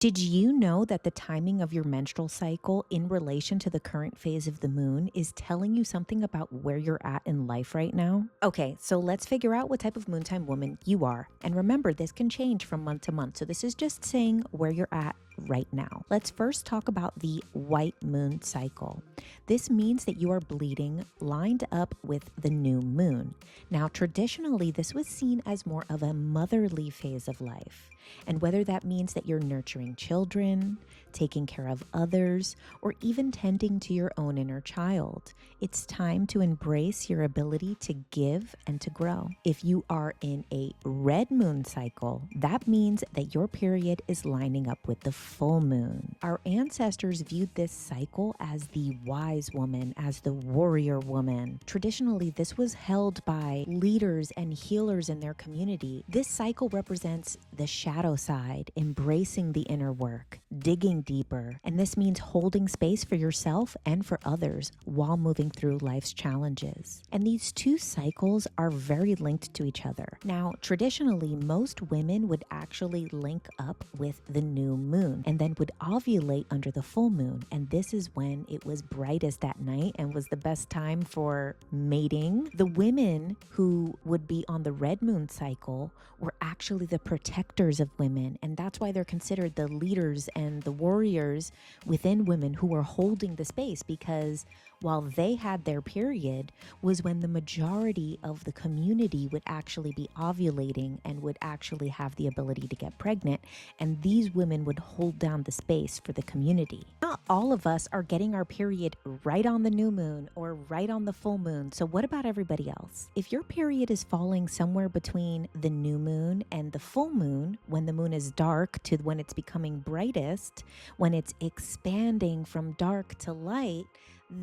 Did you know that the timing of your menstrual cycle in relation to the current phase of the moon is telling you something about where you're at in life right now? Okay, so let's figure out what type of moontime woman you are. And remember, this can change from month to month. So this is just saying where you're at right now. Let's first talk about the white moon cycle. This means that you are bleeding lined up with the new moon. Now, traditionally, this was seen as more of a motherly phase of life. And whether that means that you're nurturing children, taking care of others, or even tending to your own inner child, it's time to embrace your ability to give and to grow. If you are in a red moon cycle, that means that your period is lining up with the full moon. Our ancestors viewed this cycle as the wise woman, as the warrior woman. Traditionally, this was held by leaders and healers in their community. This cycle represents the shadow side, embracing the inner work, digging deeper, and this means holding space for yourself and for others while moving through life's challenges. And these two cycles are very linked to each other. Now, traditionally, most women would actually link up with the new moon and then would ovulate under the full moon. And this is when it was brightest at night and was the best time for mating. The women who would be on the red moon cycle were actually the protectors of women. And that's why they're considered the leaders and the warriors within women who were holding the space, because while they had their period was when the majority of the community would actually be ovulating and would actually have the ability to get pregnant. And these women would hold down the space for the community. Not all of us are getting our period right on the new moon or right on the full moon. So what about everybody else? If your period is falling somewhere between the new moon and the full moon, when the moon is dark to when it's becoming brightest, when it's expanding from dark to light,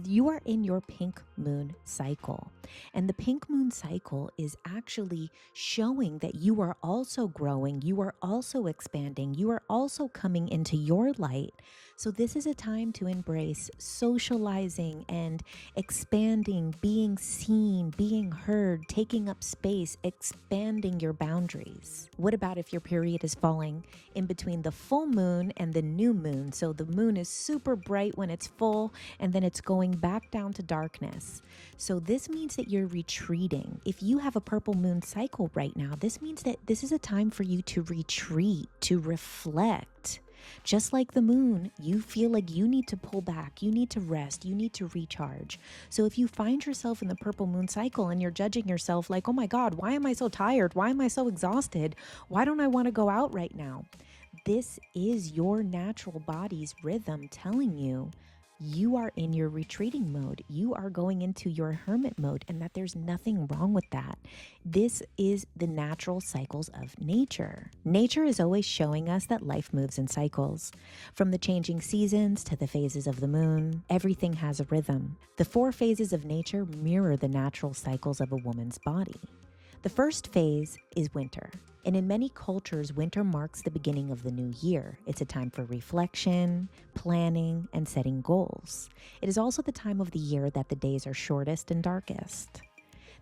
you are in your pink moon cycle. And the pink moon cycle is actually showing that you are also growing, you are also expanding, you are also coming into your light. So this is a time to embrace socializing and expanding, being seen, being heard, taking up space, expanding your boundaries. What about if your period is falling in between the full moon and the new moon? So the moon is super bright when it's full, and then it's going back down to darkness. So this means that you're retreating. If you have a purple moon cycle right now, this means that this is a time for you to retreat, to reflect. Just like the moon, you feel like you need to pull back, you need to rest, you need to recharge. So if you find yourself in the purple moon cycle and you're judging yourself like, oh my God, why am I so tired? Why am I so exhausted? Why don't I want to go out right now? This is your natural body's rhythm telling you you are in your retreating mode. You are going into your hermit mode, and that there's nothing wrong with that. This is the natural cycles of nature. Nature is always showing us that life moves in cycles. From the changing seasons to the phases of the moon, everything has a rhythm. The 4 phases of nature mirror the natural cycles of a woman's body. The first phase is winter. And in many cultures, winter marks the beginning of the new year. It's a time for reflection, planning, and setting goals. It is also the time of the year that the days are shortest and darkest.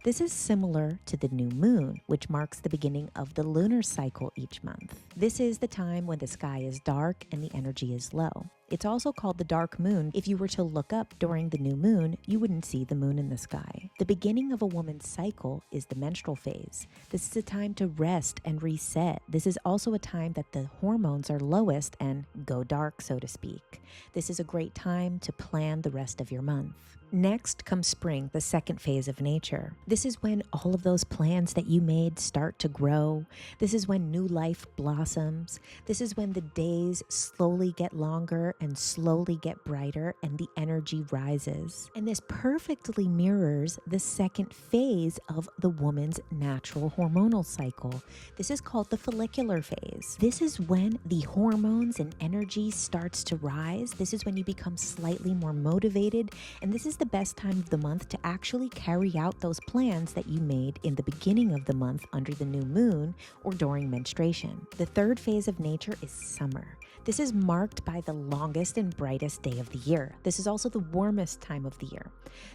This is similar to the new moon, which marks the beginning of the lunar cycle each month. This is the time when the sky is dark and the energy is low. It's also called the dark moon. If you were to look up during the new moon, you wouldn't see the moon in the sky. The beginning of a woman's cycle is the menstrual phase. This is a time to rest and reset. This is also a time that the hormones are lowest and go dark, so to speak. This is a great time to plan the rest of your month. Next comes spring, the second phase of nature. This is when all of those plans that you made start to grow. This is when new life blossoms. This is when the days slowly get longer and slowly get brighter and the energy rises. And this perfectly mirrors the second phase of the woman's natural hormonal cycle. This is called the follicular phase. This is when the hormones and energy starts to rise. This is when you become slightly more motivated. And this is the best time of the month to actually carry out those plans that you made in the beginning of the month under the new moon or during menstruation. The third phase of nature is summer. This is marked by the longest and brightest day of the year. This is also the warmest time of the year.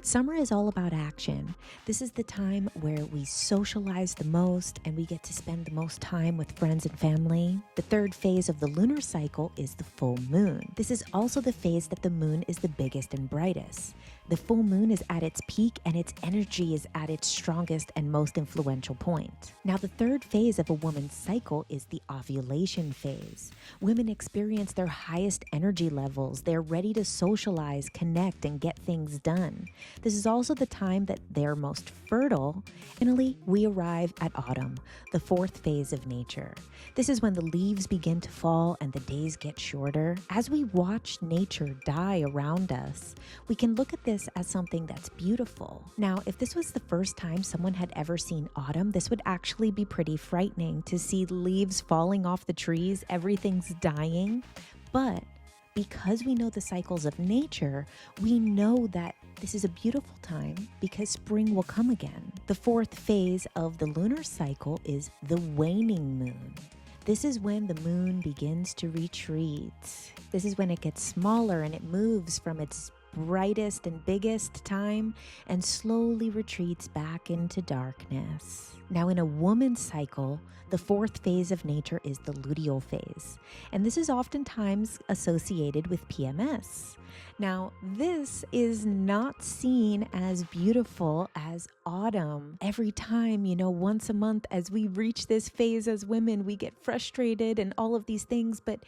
Summer is all about action. This is the time where we socialize the most and we get to spend the most time with friends and family. The third phase of the lunar cycle is the full moon. This is also the phase that the moon is the biggest and brightest. The full moon is at its peak and its energy is at its strongest and most influential point. Now, the third phase of a woman's cycle is the ovulation phase. Women experience their highest energy levels. They're ready to socialize, connect, and get things done. This is also the time that they're most fertile. Finally, we arrive at autumn, the fourth phase of nature. This is when the leaves begin to fall and the days get shorter. As we watch nature die around us, we can look at this as something that's beautiful. Now, if this was the first time someone had ever seen autumn, this would actually be pretty frightening to see leaves falling off the trees, everything's dying. But because we know the cycles of nature, we know that this is a beautiful time because spring will come again. The fourth phase of the lunar cycle is the waning moon. This is when the moon begins to retreat. This is when it gets smaller and it moves from its brightest and biggest time and slowly retreats back into darkness. Now, in a woman's cycle, the fourth phase of nature is the luteal phase, and this is oftentimes associated with PMS. Now, this is not seen as beautiful as autumn. Every time, once a month as we reach this phase as women, we get frustrated and all of these things, but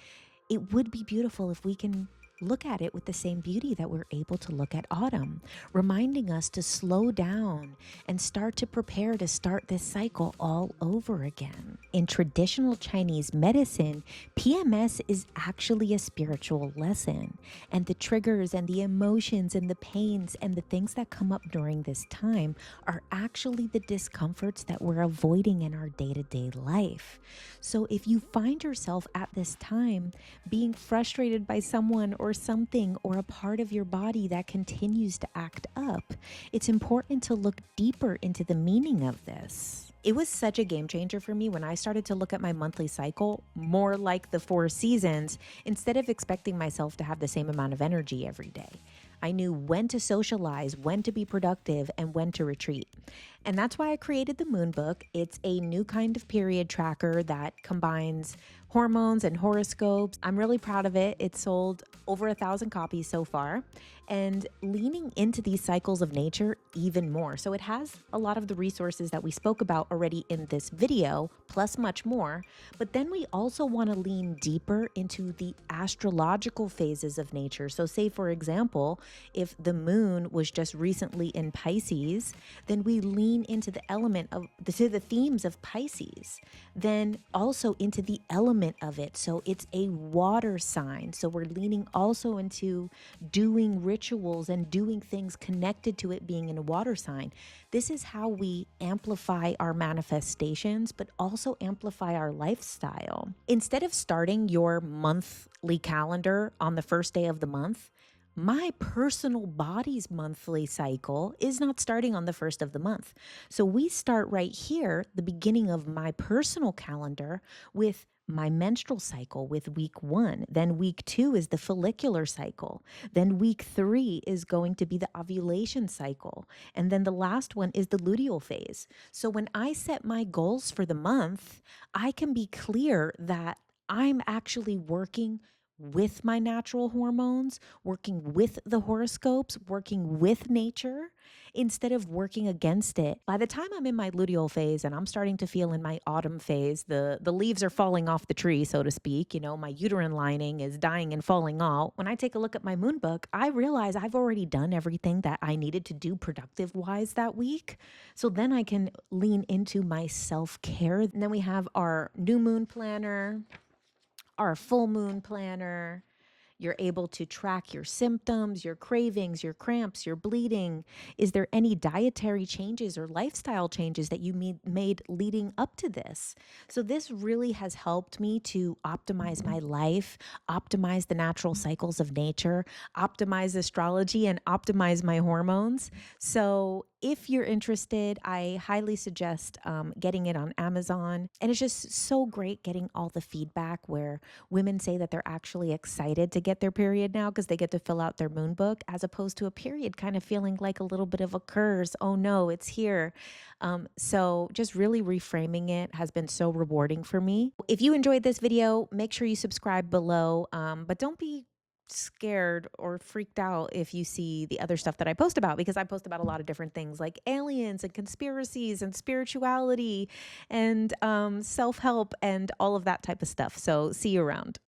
it would be beautiful if we can look at it with the same beauty that we're able to look at autumn, reminding us to slow down and start to prepare to start this cycle all over again. In traditional Chinese medicine, PMS is actually a spiritual lesson, and the triggers and the emotions and the pains and the things that come up during this time are actually the discomforts that we're avoiding in our day-to-day life. So if you find yourself at this time being frustrated by someone or something or a part of your body that continues to act up, it's important to look deeper into the meaning of this. It was such a game changer for me when I started to look at my monthly cycle more like the 4 seasons instead of expecting myself to have the same amount of energy every day. I knew when to socialize, when to be productive, and when to retreat. And that's why I created the MOONBOOK. It's a new kind of period tracker that combines hormones and horoscopes. I'm really proud of it. It's sold over 1,000 copies so far, and leaning into these cycles of nature even more. So it has a lot of the resources that we spoke about already in this video, plus much more. But then we also want to lean deeper into the astrological phases of nature. So say, for example, if the moon was just recently in Pisces, then we lean into the themes of Pisces, then also into the element of it. So it's a water sign. So we're leaning also into doing rituals and doing things connected to it being in a water sign. This is how we amplify our manifestations, but also amplify our lifestyle. Instead of starting your monthly calendar on the first day of the month, my personal body's monthly cycle is not starting on the first of the month. So we start right here, the beginning of my personal calendar, with my menstrual cycle with week 1. Then week 2 is the follicular cycle. Then week 3 is going to be the ovulation cycle. And then the last one is the luteal phase. So when I set my goals for the month, I can be clear that I'm actually working with my natural hormones, working with the horoscopes, working with nature, instead of working against it. By the time I'm in my luteal phase and I'm starting to feel in my autumn phase, the leaves are falling off the tree, so to speak, my uterine lining is dying and falling out. When I take a look at my MOONBOOK, I realize I've already done everything that I needed to do productive-wise that week. So then I can lean into my self-care. And then we have our new moon planner, our full moon planner. You're able to track your symptoms, your cravings, your cramps, your bleeding. Is there any dietary changes or lifestyle changes that you made leading up to this? So this really has helped me to optimize my life, optimize the natural cycles of nature, optimize astrology, and optimize my hormones. So if you're interested, I highly suggest getting it on Amazon. And it's just so great getting all the feedback where women say that they're actually excited to get their period now because they get to fill out their moon book, as opposed to a period kind of feeling like a little bit of a curse. Oh no, it's here. So just really reframing it has been so rewarding for me. If you enjoyed this video, make sure you subscribe below, but don't be scared or freaked out if you see the other stuff that I post about, because I post about a lot of different things like aliens and conspiracies and spirituality and self-help and all of that type of stuff. So see you around.